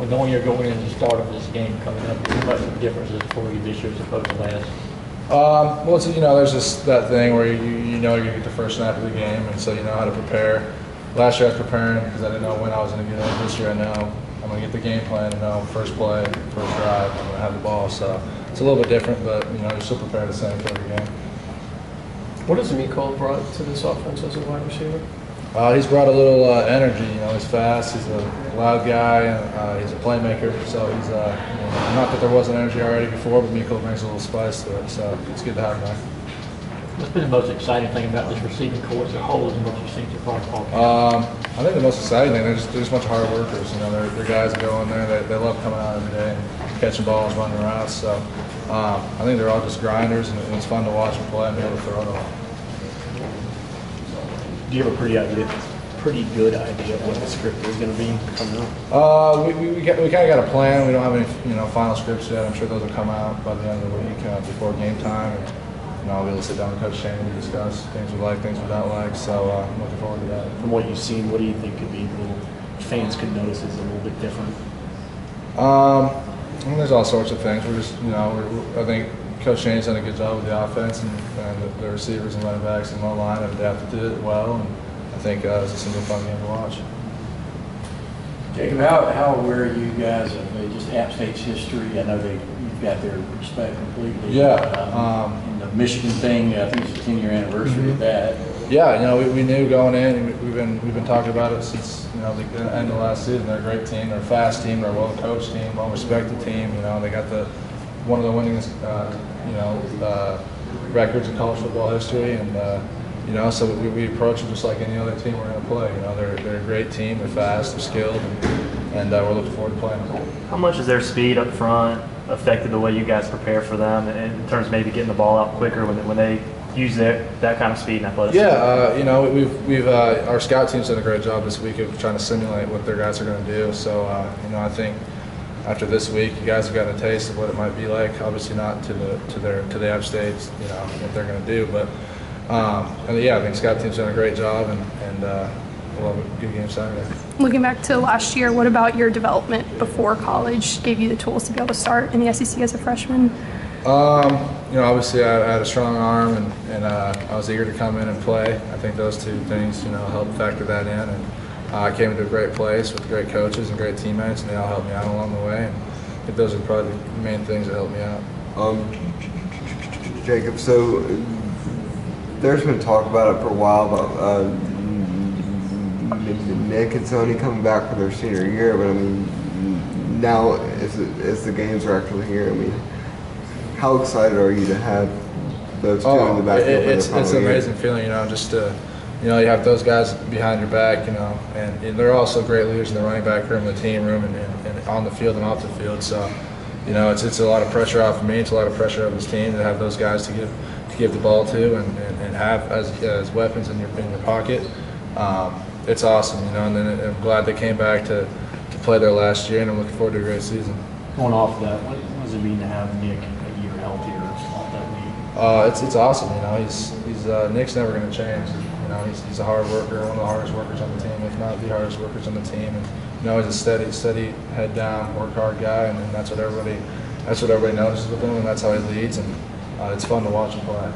Well, knowing you're going into the start of this game coming up, how much of a difference is it for you this year as opposed to last? Well, it's, there's just that thing where you know you're going to get the first snap of the game, and so you know how to prepare. Last year I was preparing because I didn't know when I was going to get in. This year I know I'm going to get the game plan and know first play, first drive, I'm going to have the ball. So it's a little bit different, but you're still prepared the same for every game. What has Miko brought to this offense as a wide receiver? He's brought a little energy. He's fast. He's a loud guy. He's a playmaker. So he's not that there wasn't energy already before, but Miko brings a little spice to it. So it's good to have him there. What's been the most exciting thing about this receiving corps as a whole and what you've seen so far? I think the most exciting thing, they're just a bunch of hard workers. They're guys that go in there. They love coming out every day and catching balls, running routes. So I think they're all just grinders, and it's fun to watch them play and be able to throw them. Do you have a pretty good idea of what the script is going to be coming up? We kind of got a plan. We don't have any final scripts yet. I'm sure those will come out by the end of the week before game time. And, I'll be able to sit down with Coach Shane and discuss things we like, things we don't like. So I'm looking forward to that. From what you've seen, what do you think could be fans could notice is a little bit different? There's all sorts of things. We're just, I think Coach Shane's done a good job with the offense, and the receivers and running backs and O-line have adapted to it well. And I think it's just a fun game to watch. Jacob, how aware are you guys of just App State's history? I know you've got their respect completely. Yeah. And the Michigan thing, I think it's the 10-year anniversary of that. Yeah, we knew going in. We've been talking about it since the end of last season. They're a great team. They're a fast team. They're a well-coached team, well-respected team. They got one of the winningest records in college football history, and so we approach them just like any other team we're going to play. They're a great team. They're fast. They're skilled, and we're looking forward to playing them. How much has their speed up front affected the way you guys prepare for them, in terms of maybe getting the ball out quicker when they use that kind of speed and athleticism? Yeah, we've our scout team's done a great job this week of trying to simulate what their guys are going to do. So I think after this week, you guys have gotten a taste of what it might be like. Obviously not to the App States, what they're going to do, but I think scout team's done a great job, and we'll have a good game Saturday. Looking back to last year, what about your development before college gave you the tools to be able to start in the SEC as a freshman? Obviously I had a strong arm, and I was eager to come in and play. I think those two things, helped factor that in. And I came into a great place with great coaches and great teammates, and they all helped me out along the way. And I think those are probably the main things that helped me out. Jacob, so there's been talk about it for a while about Nick and Sony coming back for their senior year, but now as the games are actually here, how excited are you to have those two in the backfield? It's an amazing feeling, just to, you have those guys behind your back, and they're also great leaders in the running back room, the team room, and on the field and off the field. So, it's a lot of pressure off of me. It's a lot of pressure off this team to have those guys to give the ball to and have as weapons in your pocket. It's awesome, and then I'm glad they came back to play their last year, and I'm looking forward to a great season. Going off that, what does it mean to have Nick a year healthier off that knee? It's awesome. He's Nick's never going to change. He's a hard worker, one of the hardest workers on the team, if not the hardest workers on the team. And he's a steady, head down, work hard guy, and that's what everybody notices with him, and that's how he leads. And it's fun to watch him play.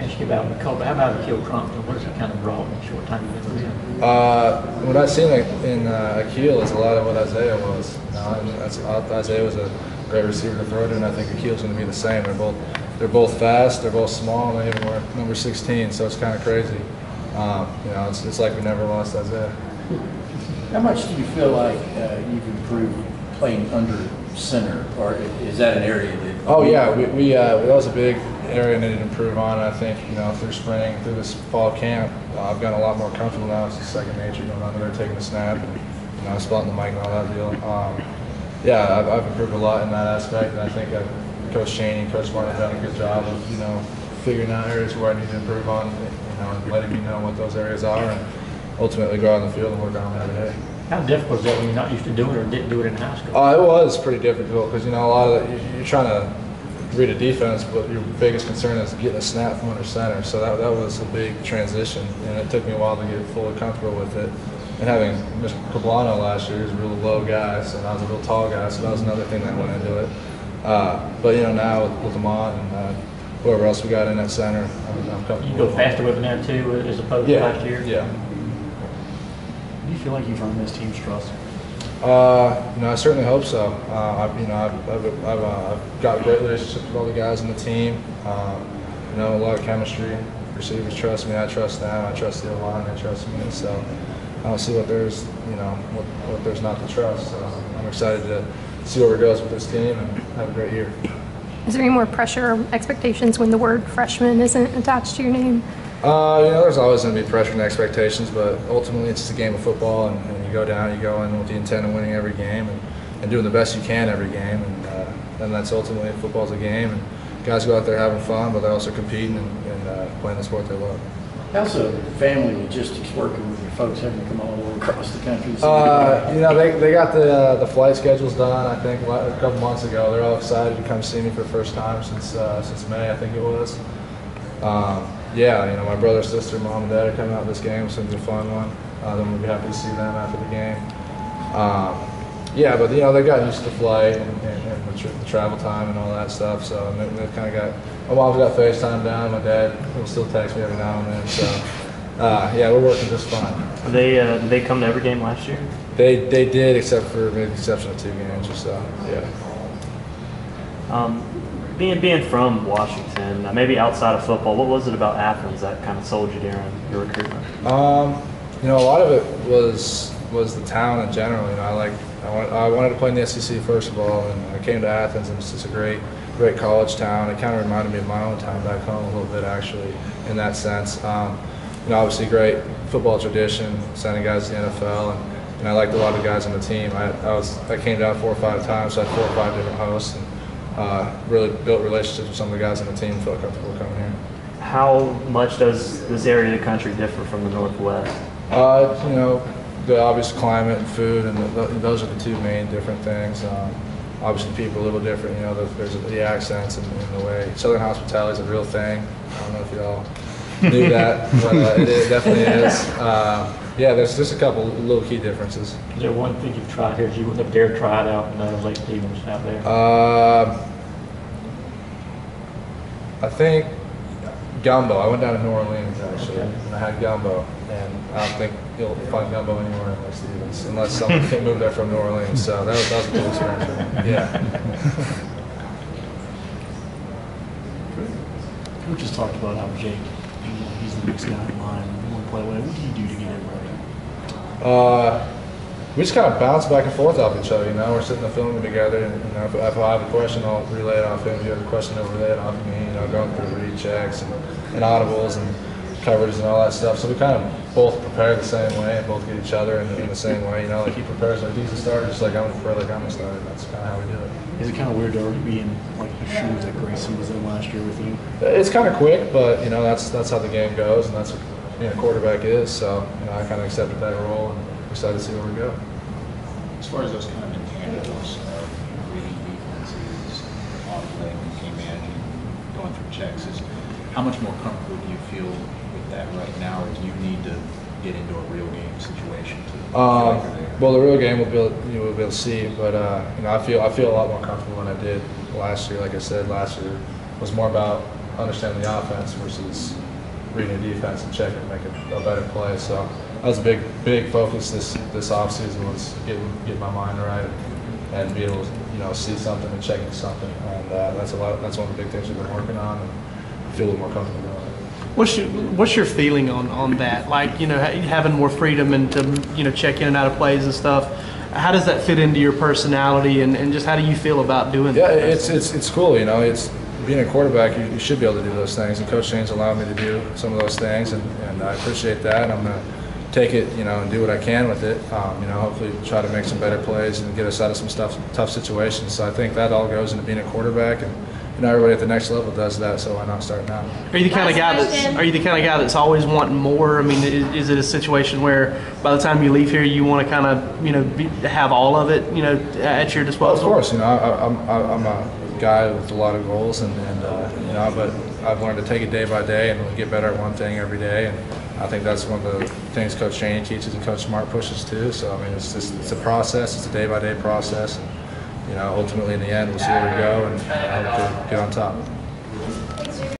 Ask you about McCullough. How about Akil Crumpton? What has it kind of brought in the short time you've been with him? What I've seen in Akil is a lot of what Isaiah was. Isaiah was a great receiver to throw to, and I think Akil's going to be the same. They're both fast. They're both small. And they even wear number 16, so it's kind of crazy. It's like we never lost Isaiah. How much do you feel like you've improved playing under center, or is that an area that? Oh yeah, that was a big area I needed to improve on. I think through spring, through this fall camp, I've gotten a lot more comfortable now. It's second nature going under there, taking the snap, and spotting the mic and all that deal. I've improved a lot in that aspect, and I think Coach Shane and Coach Martin have done a good job of figuring out areas where I need to improve on, and letting me know what those areas are, and ultimately go out on the field and work on them every day. How difficult is that when you're not used to doing it or didn't do it in high school? It was pretty difficult because a lot of you're trying to read a defense, but your biggest concern is getting a snap from under center. So that was a big transition, and it took me a while to get fully comfortable with it. and having Mr. Cablano last year, who's a real low guy, so I was a real tall guy, so that was another thing that went into it. But now with Lamont and whoever else we got in that center, I'm comfortable. You go faster with him now too, as opposed to last year? Yeah. Do you feel like you've earned this team's trust? I certainly hope so. I've got great relationships with all the guys on the team. A lot of chemistry. Receivers trust me. I trust them. I trust the O-line. They trust me. So I don't see what there's, what there's not to trust. So I'm excited to see where it goes with this team and have a great year. Is there any more pressure or expectations when the word freshman isn't attached to your name? There's always going to be pressure and expectations, but ultimately it's just a game of football, and you go in with the intent of winning every game and doing the best you can every game, and that's ultimately football's a game, and guys go out there having fun, but they're also competing and playing the sport they love. How's the family logistics working with your folks having to come all the way across the country? They got the flight schedules done, I think, a couple months ago. They're all excited to come see me for the first time since May, I think it was. My brother, sister, mom, and dad are coming out this game, so it's a fun one. Then we'll be happy to see them after the game. But they've gotten used to the flight and the travel time and all that stuff. So they've kind of got. My mom's got FaceTime down. My dad will still text me every now and then. So we're working just fine. Did they come to every game last year? They did, except for maybe the exception of 2 games or so. Yeah. Being from Washington, maybe outside of football, what was it about Athens that kind of sold you during your recruitment? A lot of it was the town in general. I wanted to play in the SEC first of all, and I came to Athens, and it's just a great college town. It kind of reminded me of my own town back home a little bit, actually, in that sense. Obviously great football tradition, sending guys to the NFL, and I liked a lot of the guys on the team. I came down 4 or 5 times, so I had 4 or 5 different hosts, and really built relationships with some of the guys on the team. Felt comfortable coming here. How much does this area of the country differ from the Northwest? The obvious climate and food, and those are the 2 main different things. Obviously, people are a little different. There's the accents and the way. Southern hospitality is a real thing. I don't know if y'all knew that, but it definitely is. There's just a couple little key differences. Is there one thing you've tried here that you wouldn't have dared try it out in Lake Stevens out there? I think gumbo. I went down to New Orleans actually, and I had gumbo, and I don't think you'll find gumbo anywhere in Lake Stevens unless someone can move there from New Orleans. So that was a cool experience for me. Yeah. Coach just talked about how Jake, he's the next guy in line. You want to play away. What do you do to get him ready? We just kind of bounce back and forth off each other. We're sitting there filming together, and if I have a question, I'll relay it off him. If you have a question, I'll relay it off me. Going through read checks and audibles and coverages and all that stuff. So we kind of both prepare the same way and both get each other in the same way. Like he prepares like he's a starter, just like I'm gonna prepare like I'm a starter. That's kind of how we do it. Is it kind of weird to already be in like the shoes that Grayson was in last year with you? It's kind of quick, but that's how the game goes, and that's what being a quarterback is. So I kind of accepted that role and excited to see where we go. As far as those kind of intangibles, reading defenses, autoplaying when you came in, and going through checks, how much more comfortable do you feel with that right now, or do you need to get into a real game situation to feel like you're there? Well, the real game we'll be able to see, but I feel a lot more comfortable than I did last year. Like I said, last year was more about understanding the offense versus reading the defense and checking and making a better play. So that was a big focus this offseason, was getting my mind right and be able to see something and check into something. And that's one of the big things we've been working on, and I feel a little more comfortable doing it. What's your feeling on that? Like, having more freedom and to, check in and out of plays and stuff. How does that fit into your personality, and just how do you feel about doing that? Yeah, it's cool. It's being a quarterback, you should be able to do those things, and Coach Shane's allowed me to do some of those things, and I appreciate that. And I'm going to take it, and do what I can with it. Hopefully try to make some better plays and get us out of some tough situations. So I think that all goes into being a quarterback, and everybody at the next level does that. So why not start now? Are you the kind of guy that's always wanting more? I mean, is it a situation where by the time you leave here, you want to kind of have all of it at your disposal? Well, of course, I'm a guy with a lot of goals, but I've learned to take it day by day and get better at one thing every day. And I think that's one of the things Coach Cheney teaches and Coach Smart pushes too. So I mean, it's a process. It's a day-by-day process. And, ultimately in the end, we'll see where we go and hope to get on top.